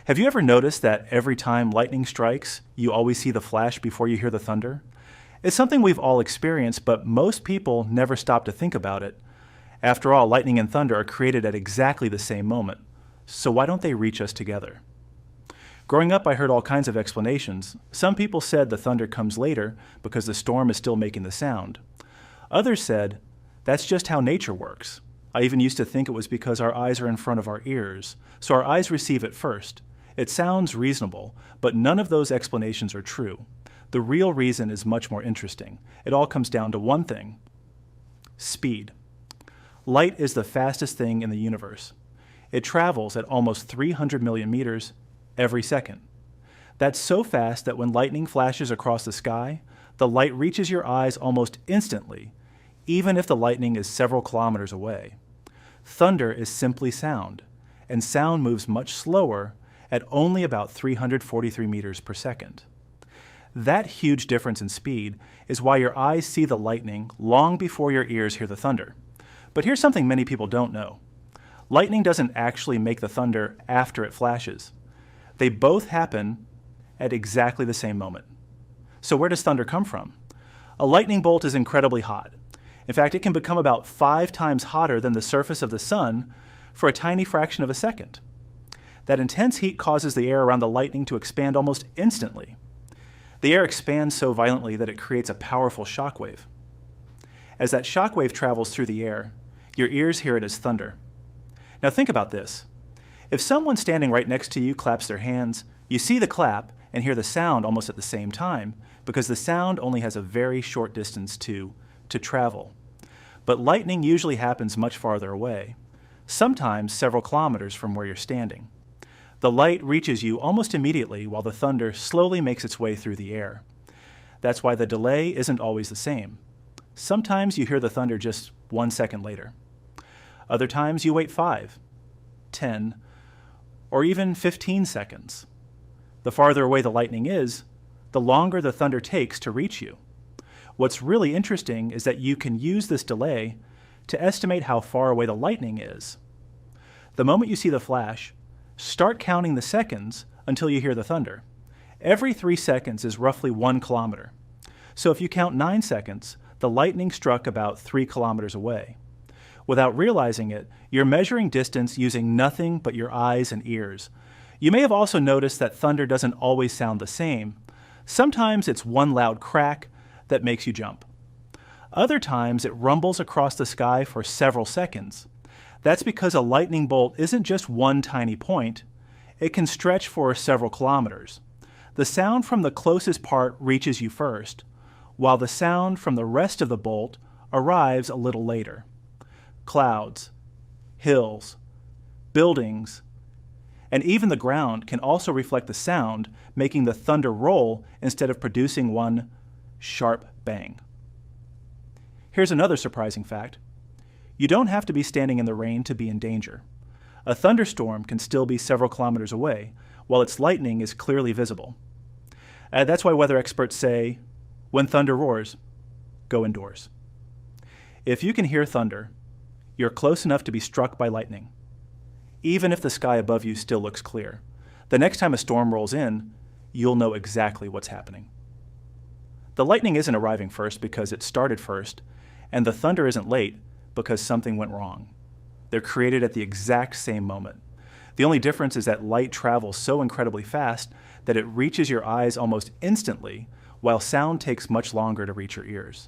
Have you ever noticed that every time lightning strikes, you always see the flash before you hear the thunder? It's something we've all experienced, but most people never stop to think about it. After all, lightning and thunder are created at exactly the same moment. So why don't they reach us together? Growing up, I heard all kinds of explanations. Some people said the thunder comes later because the storm is still making the sound. Others said, that's just how nature works. I even used to think it was because our eyes are in front of our ears, so our eyes receive it first. It sounds reasonable, but none of those explanations are true. The real reason is much more interesting. It all comes down to one thing: speed. Light is the fastest thing in the universe. It travels at almost 300 million meters every second. That's so fast that when lightning flashes across the sky, the light reaches your eyes almost instantly, even if the lightning is several kilometers away. Thunder is simply sound, and sound moves much slower at only about 343 meters per second. That huge difference in speed is why your eyes see the lightning long before your ears hear the thunder. But here's something many people don't know. Lightning doesn't actually make the thunder after it flashes. They both happen at exactly the same moment. So where does thunder come from? A lightning bolt is incredibly hot. In fact, it can become about 5 times hotter than the surface of the sun for a tiny fraction of a second. That intense heat causes the air around the lightning to expand almost instantly. The air expands so violently that it creates a powerful shock wave. As that shock wave travels through the air, your ears hear it as thunder. Now think about this. If someone standing right next to you claps their hands, you see the clap and hear the sound almost at the same time because the sound only has a very short distance to travel. But lightning usually happens much farther away, sometimes several kilometers from where you're standing. The light reaches you almost immediately while the thunder slowly makes its way through the air. That's why the delay isn't always the same. Sometimes you hear the thunder just 1 second later. Other times you wait 5, 10, or even 15 seconds. The farther away the lightning is, the longer the thunder takes to reach you. What's really interesting is that you can use this delay to estimate how far away the lightning is. The moment you see the flash, start counting the seconds until you hear the thunder. Every 3 seconds is roughly 1 kilometer. So if you count 9 seconds, the lightning struck about 3 kilometers away. Without realizing it, you're measuring distance using nothing but your eyes and ears. You may have also noticed that thunder doesn't always sound the same. Sometimes it's one loud crack that makes you jump. Other times it rumbles across the sky for several seconds. That's because a lightning bolt isn't just one tiny point. It can stretch for several kilometers. The sound from the closest part reaches you first, while the sound from the rest of the bolt arrives a little later. Clouds, hills, buildings, and even the ground can also reflect the sound, making the thunder roll instead of producing one sharp bang. Here's another surprising fact. You don't have to be standing in the rain to be in danger. A thunderstorm can still be several kilometers away, while its lightning is clearly visible. That's why weather experts say, when thunder roars, go indoors. If you can hear thunder, you're close enough to be struck by lightning. Even if the sky above you still looks clear, the next time a storm rolls in, you'll know exactly what's happening. The lightning isn't arriving first because it started first, and the thunder isn't late because something went wrong. They're created at the exact same moment. The only difference is that light travels so incredibly fast that it reaches your eyes almost instantly, while sound takes much longer to reach your ears.